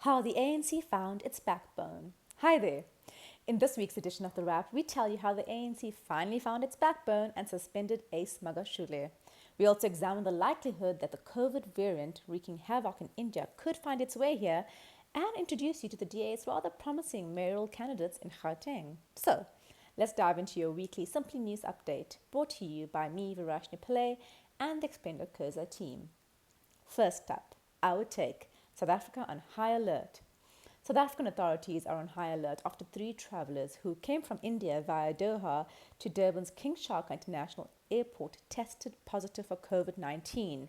How the ANC found its backbone. Hi there. In this week's edition of The Wrap, we tell you how the ANC finally found its backbone and suspended Ace Magashule. We also examine the likelihood that the COVID variant wreaking havoc in India could find its way here and introduce you to the DA's rather promising mayoral candidates in Gauteng. So, let's dive into your weekly Simply News update, brought to you by me, Verashni Pillay, and the Explainer Kurza team. First up, our take: South Africa on high alert. South African authorities are on high alert after three travellers who came from India via Doha to Durban's King Shaka International Airport tested positive for COVID-19.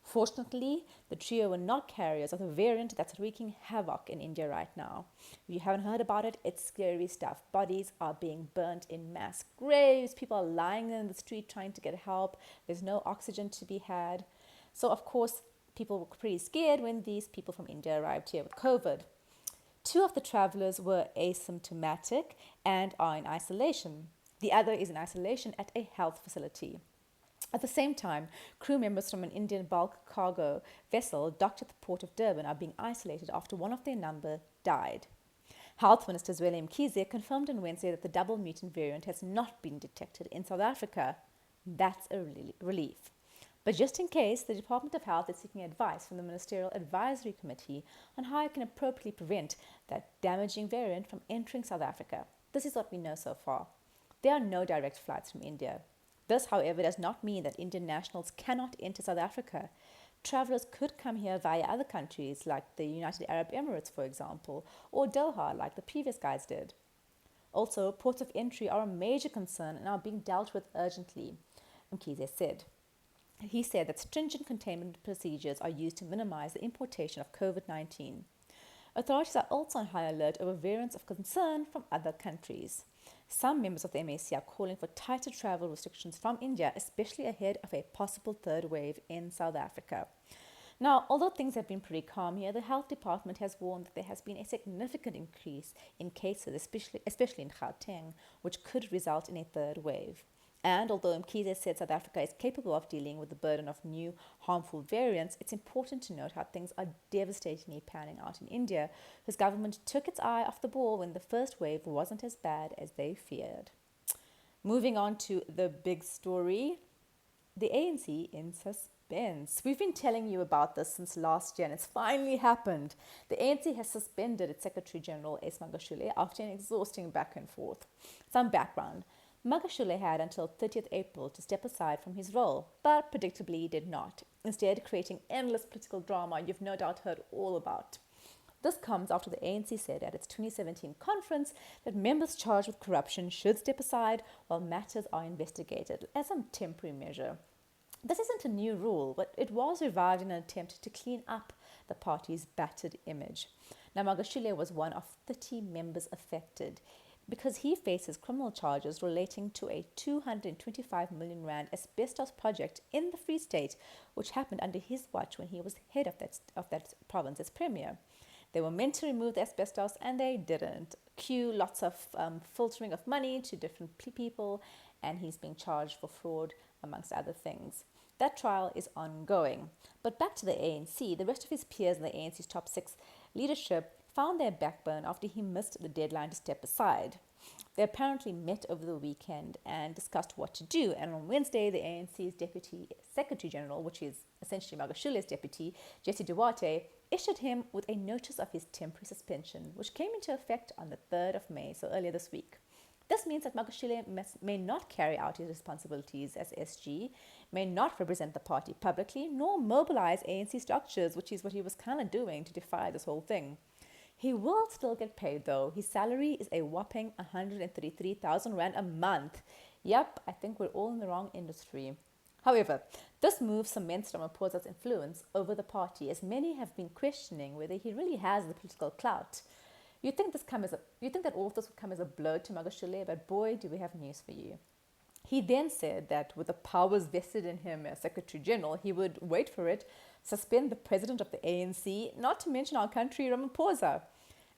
Fortunately, the trio were not carriers of the variant that's wreaking havoc in India right now. If you haven't heard about it, it's scary stuff. Bodies are being burnt in mass graves. People are lying in the street trying to get help. There's no oxygen to be had. So, of course, people were pretty scared when these people from India arrived here with COVID. Two of the travelers were asymptomatic and are in isolation. The other is in isolation at a health facility. At the same time, crew members from an Indian bulk cargo vessel docked at the port of Durban are being isolated after one of their number died. Health Minister Zweli Mkhize confirmed on Wednesday that the double mutant variant has not been detected in South Africa. That's a relief. But just in case, the Department of Health is seeking advice from the Ministerial Advisory Committee on how it can appropriately prevent that damaging variant from entering South Africa. This is what we know so far. There are no direct flights from India. This, however, does not mean that Indian nationals cannot enter South Africa. Travelers could come here via other countries like the United Arab Emirates, for example, or Doha, like the previous guys did. Also, ports of entry are a major concern and are being dealt with urgently, Mkhize said. He said that stringent containment procedures are used to minimize the importation of COVID-19. Authorities are also on high alert over variants of concern from other countries. Some members of the MAC are calling for tighter travel restrictions from India, especially ahead of a possible third wave in South Africa. Now, although things have been pretty calm here, the health department has warned that there has been a significant increase in cases, especially in Gauteng, which could result in a third wave. And although Mkhize said South Africa is capable of dealing with the burden of new harmful variants, it's important to note how things are devastatingly panning out in India, whose government took its eye off the ball when the first wave wasn't as bad as they feared. Moving on to the big story, the ANC in suspense. We've been telling you about this since last year, and it's finally happened. The ANC has suspended its Secretary General, Ace Magashule, after an exhausting back and forth. Some background. Magashule had until 30th April to step aside from his role, but predictably he did not, instead creating endless political drama you've no doubt heard all about. This comes after the ANC said at its 2017 conference that members charged with corruption should step aside while matters are investigated as some temporary measure. This isn't a new rule, but it was revived in an attempt to clean up the party's battered image. Now, Magashule was one of 30 members affected, because he faces criminal charges relating to a 225 million rand asbestos project in the Free State, which happened under his watch when he was head of that province as premier. They were meant to remove the asbestos and they didn't. Cue lots of filtering of money to different people, and he's being charged for fraud, amongst other things. That trial is ongoing. But back to the ANC, the rest of his peers in the ANC's top six leadership found their backbone after he missed the deadline to step aside. They apparently met over the weekend and discussed what to do, and on Wednesday, the ANC's Deputy Secretary General, which is essentially Magashule's deputy, Jesse Duarte, issued him with a notice of his temporary suspension, which came into effect on the 3rd of May, so earlier this week. This means that Magashule may not carry out his responsibilities as SG, may not represent the party publicly, nor mobilize ANC structures, which is what he was kind of doing to defy this whole thing. He will still get paid though. His salary is a whopping 133,000 Rand a month. Yep, I think we're all in the wrong industry. However, this move cements Ramaphosa's influence over the party, as many have been questioning whether he really has the political clout. You'd think that all of this would come as a blow to Magashule, but boy, do we have news for you. He then said that with the powers vested in him as Secretary General, he would, wait for it, suspend the president of the ANC, not to mention our country, Ramaphosa.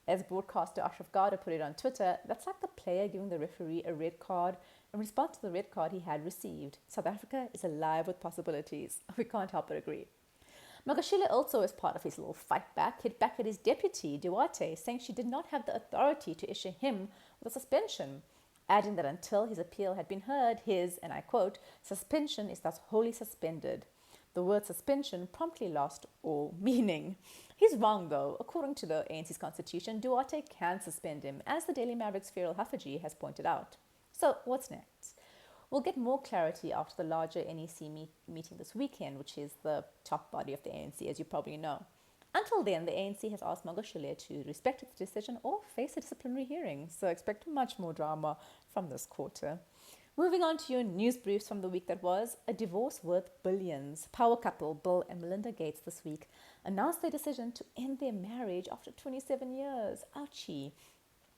As broadcaster Ashraf Garda put it on Twitter, that's like the player giving the referee a red card in response to the red card he had received. South Africa is alive with possibilities. We can't help but agree. Magashule also, as part of his little fight back, hit back at his deputy, Duarte, saying she did not have the authority to issue him with a suspension, adding that until his appeal had been heard, his, and I quote, suspension is thus wholly suspended. The word suspension promptly lost all meaning. He's wrong, though. According to the ANC's constitution, Duarte can suspend him, as the Daily Maverick's Feral Haffaji has pointed out. So, what's next? We'll get more clarity after the larger NEC meeting this weekend, which is the top body of the ANC, as you probably know. Until then, the ANC has asked Magashule to respect its decision or face a disciplinary hearing, so expect much more drama from this quarter. Moving on to your news briefs from the week that was, a divorce worth billions. Power couple Bill and Melinda Gates this week announced their decision to end their marriage after 27 years. Ouchie.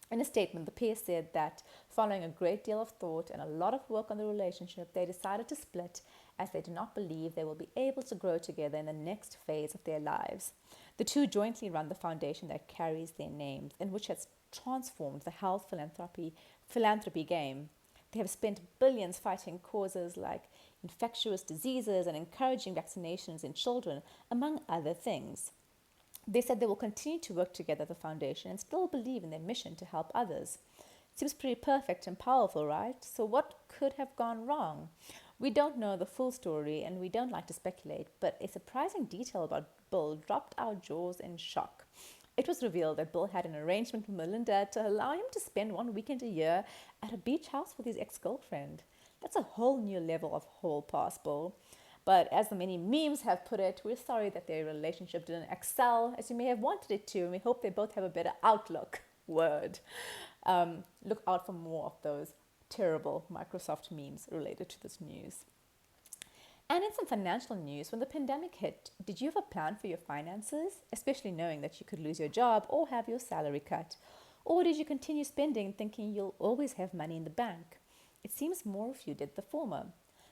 In a statement, the pair said that following a great deal of thought and a lot of work on the relationship, they decided to split as they do not believe they will be able to grow together in the next phase of their lives. The two jointly run the foundation that carries their names and which has transformed the health philanthropy game. They have spent billions fighting causes like infectious diseases and encouraging vaccinations in children, among other things. They said they will continue to work together at the foundation and still believe in their mission to help others. Seems pretty perfect and powerful, right? So what could have gone wrong? We don't know the full story and we don't like to speculate, but a surprising detail about Bill dropped our jaws in shock. It was revealed that Bill had an arrangement with Melinda to allow him to spend one weekend a year at a beach house with his ex-girlfriend. That's a whole new level of hall pass, Bill. But as the many memes have put it, we're sorry that their relationship didn't excel as you may have wanted it to, and we hope they both have a better outlook. Word. Look out for more of those terrible Microsoft memes related to this news. And in some financial news, when the pandemic hit, did you have a plan for your finances, especially knowing that you could lose your job or have your salary cut? Or did you continue spending thinking you'll always have money in the bank? It seems more of you did the former.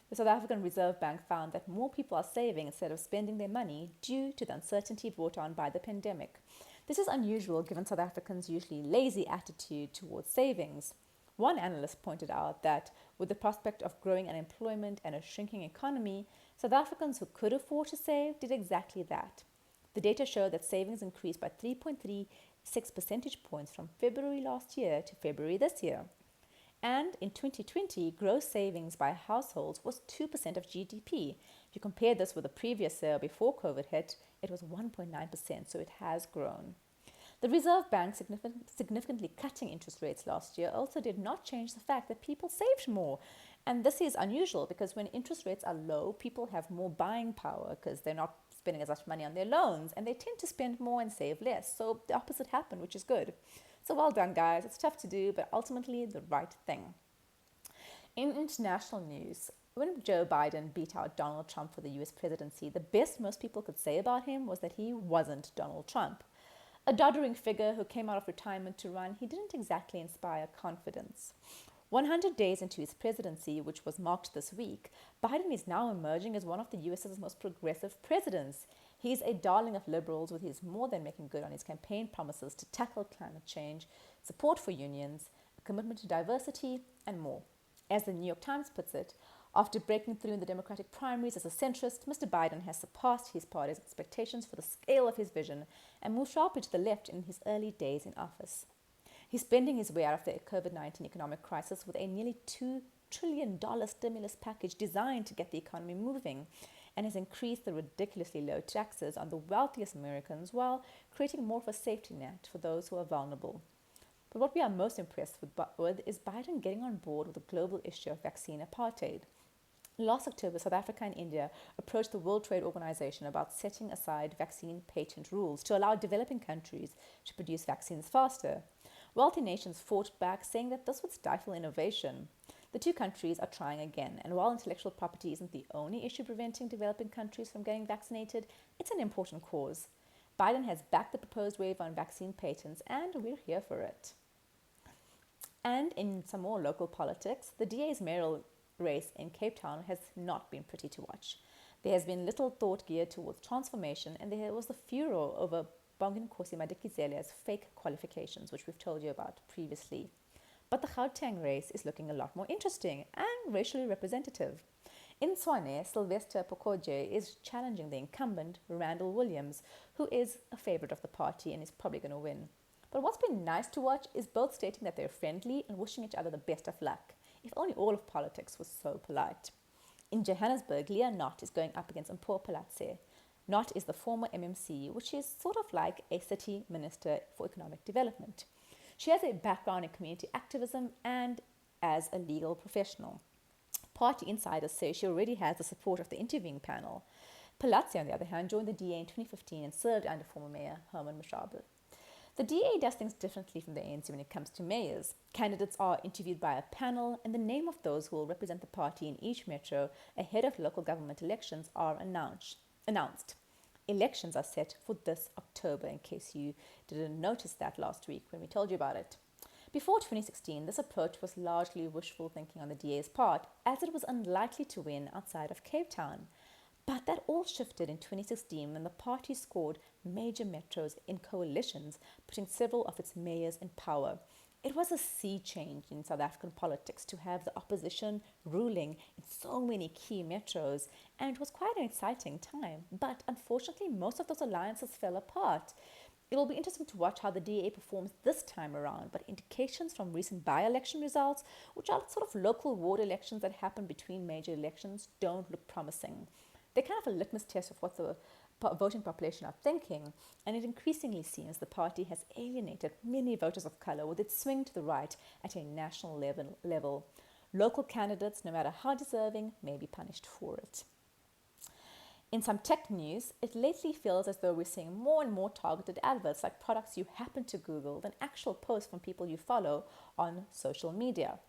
The South African Reserve Bank found that more people are saving instead of spending their money due to the uncertainty brought on by the pandemic. This is unusual given South Africans' usually lazy attitude towards savings. One analyst pointed out that with the prospect of growing unemployment and a shrinking economy, South Africans who could afford to save did exactly that. The data showed that savings increased by 3.36 percentage points from February last year to February this year. And in 2020, gross savings by households was 2% of GDP. If you compare this with the previous year before COVID hit, it was 1.9%, so it has grown. The Reserve Bank significantly cutting interest rates last year also did not change the fact that people saved more. And this is unusual because when interest rates are low, people have more buying power because they're not spending as much money on their loans and they tend to spend more and save less. So the opposite happened, which is good. So well done, guys. It's tough to do, but ultimately the right thing. In international news, when Joe Biden beat out Donald Trump for the US presidency, the best most people could say about him was that he wasn't Donald Trump. A doddering figure who came out of retirement to run, he didn't exactly inspire confidence. 100 days into his presidency, which was marked this week, Biden is now emerging as one of the US's most progressive presidents. He's a darling of liberals with his more than making good on his campaign promises to tackle climate change, support for unions, a commitment to diversity, and more. As the New York Times puts it, after breaking through in the Democratic primaries as a centrist, Mr. Biden has surpassed his party's expectations for the scale of his vision and moved sharply to the left in his early days in office. He's bending his way out of the COVID-19 economic crisis with a nearly $2 trillion stimulus package designed to get the economy moving, and has increased the ridiculously low taxes on the wealthiest Americans while creating more of a safety net for those who are vulnerable. But what we are most impressed with is Biden getting on board with the global issue of vaccine apartheid. Last October, South Africa and India approached the World Trade Organization about setting aside vaccine patent rules to allow developing countries to produce vaccines faster. Wealthy nations fought back, saying that this would stifle innovation. The two countries are trying again, and while intellectual property isn't the only issue preventing developing countries from getting vaccinated, it's an important cause. Biden has backed the proposed waiver on vaccine patents, and we're here for it. And in some more local politics, the DA's mayoral race in Cape Town has not been pretty to watch. There has been little thought geared towards transformation, and there was the furor over Bonginkosi Madikizela's fake qualifications, which we've told you about previously. But the Gauteng race is looking a lot more interesting and racially representative. In Swane, Sylvester Pokoje is challenging the incumbent, Randall Williams, who is a favorite of the party and is probably going to win. But what's been nice to watch is both stating that they're friendly and wishing each other the best of luck. If only all of politics was so polite. In Johannesburg, Leah Knott is going up against Mpho Palatse. Knott is the former MMC, which is sort of like a city minister for economic development. She has a background in community activism and as a legal professional. Party insiders say she already has the support of the interviewing panel. Palatse, on the other hand, joined the DA in 2015 and served under former mayor Herman Mashaba. The DA does things differently from the ANC when it comes to mayors. Candidates are interviewed by a panel, and the name of those who will represent the party in each metro ahead of local government elections are announced. Elections are set for this October, in case you didn't notice that last week when we told you about it. Before 2016, this approach was largely wishful thinking on the DA's part, as it was unlikely to win outside of Cape Town. But that all shifted in 2016 when the party scored major metros in coalitions, putting several of its mayors in power. It was a sea change in South African politics to have the opposition ruling in so many key metros, and it was quite an exciting time. But unfortunately, most of those alliances fell apart. It will be interesting to watch how the DA performs this time around, but indications from recent by-election results, which are sort of local ward elections that happen between major elections, don't look promising. They're kind of a litmus test of what the voting population are thinking, and it increasingly seems the party has alienated many voters of colour with its swing to the right at a national level. Local candidates, no matter how deserving, may be punished for it. In some tech news, it lately feels as though we're seeing more and more targeted adverts like products you happen to Google than actual posts from people you follow on social media.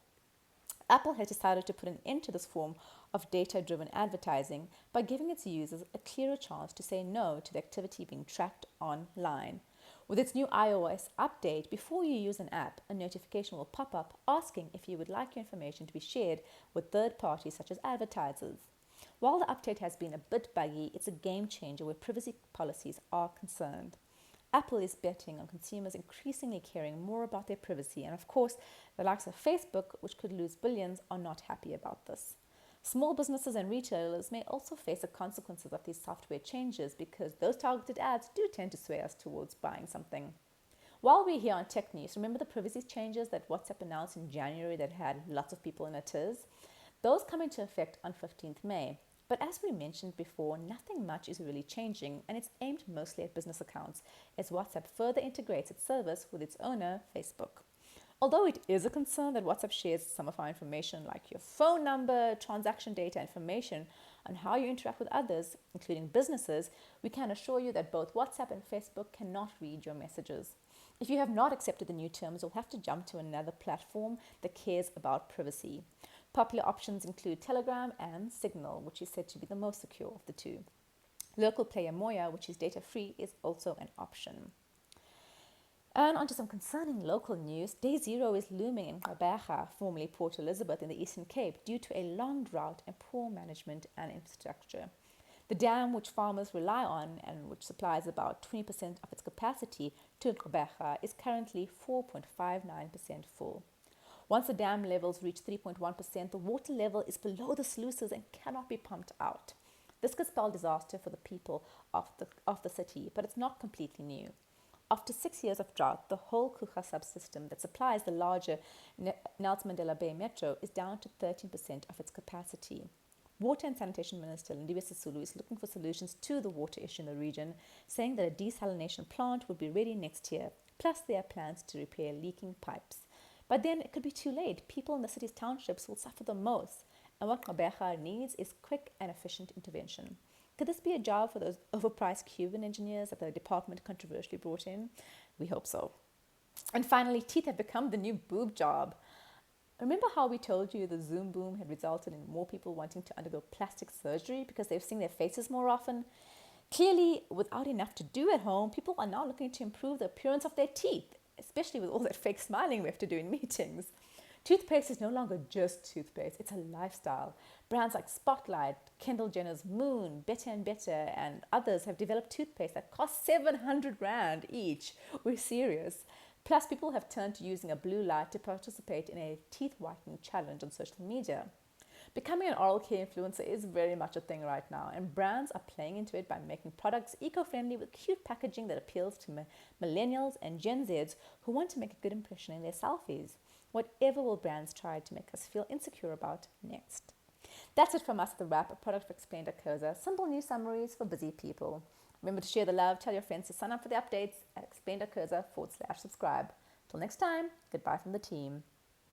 Apple has decided to put an end to this form of data-driven advertising by giving its users a clearer chance to say no to the activity being tracked online. With its new iOS update, before you use an app, a notification will pop up asking if you would like your information to be shared with third parties such as advertisers. While the update has been a bit buggy, it's a game changer where privacy policies are concerned. Apple is betting on consumers increasingly caring more about their privacy, and of course, the likes of Facebook, which could lose billions, are not happy about this. Small businesses and retailers may also face the consequences of these software changes because those targeted ads do tend to sway us towards buying something. While we're here on tech news, remember the privacy changes that WhatsApp announced in January that had lots of people in a tiz? Those come into effect on 15th May. But as we mentioned before, nothing much is really changing, and it's aimed mostly at business accounts as WhatsApp further integrates its service with its owner, Facebook. Although it is a concern that WhatsApp shares some of our information like your phone number, transaction data, information on how you interact with others, including businesses, we can assure you that both WhatsApp and Facebook cannot read your messages. If you have not accepted the new terms, you'll have to jump to another platform that cares about privacy. Popular options include Telegram and Signal, which is said to be the most secure of the two. Local player Moya, which is data-free, is also an option. And onto some concerning local news. Day zero is looming in Gqeberha, formerly Port Elizabeth in the Eastern Cape, due to a long drought and poor management and infrastructure. The dam, which farmers rely on and which supplies about 20% of its capacity to Gqeberha, is currently 4.59% full. Once the dam levels reach 3.1%, the water level is below the sluices and cannot be pumped out. This could spell disaster for the people of the city, but it's not completely new. After 6 years of drought, the whole Kucha subsystem that supplies the larger Nelson Mandela Bay Metro is down to 13% of its capacity. Water and Sanitation Minister Lindiwe Sisulu is looking for solutions to the water issue in the region, saying that a desalination plant would be ready next year, plus there are plans to repair leaking pipes. But then it could be too late. People in the city's townships will suffer the most, and what Gqeberha needs is quick and efficient intervention. Could this be a job for those overpriced Cuban engineers that the department controversially brought in? We hope so. And finally, teeth have become the new boob job. Remember how we told you the Zoom boom had resulted in more people wanting to undergo plastic surgery because they've seen their faces more often? Clearly, without enough to do at home, people are now looking to improve the appearance of their teeth, especially with all that fake smiling we have to do in meetings. Toothpaste is no longer just toothpaste, it's a lifestyle. Brands like Spotlight, Kendall Jenner's Moon, Better and Better, and others have developed toothpaste that costs 700 Rand each. We're serious. Plus, people have turned to using a blue light to participate in a teeth whitening challenge on social media. Becoming an oral care influencer is very much a thing right now, and brands are playing into it by making products eco-friendly with cute packaging that appeals to millennials and Gen Zs who want to make a good impression in their selfies. Whatever will brands try to make us feel insecure about next? That's it from us at The Wrap, a product of Explained at Koza. Simple news summaries for busy people. Remember to share the love, tell your friends to sign up for the updates at explained.koza/subscribe. Till next time, goodbye from the team.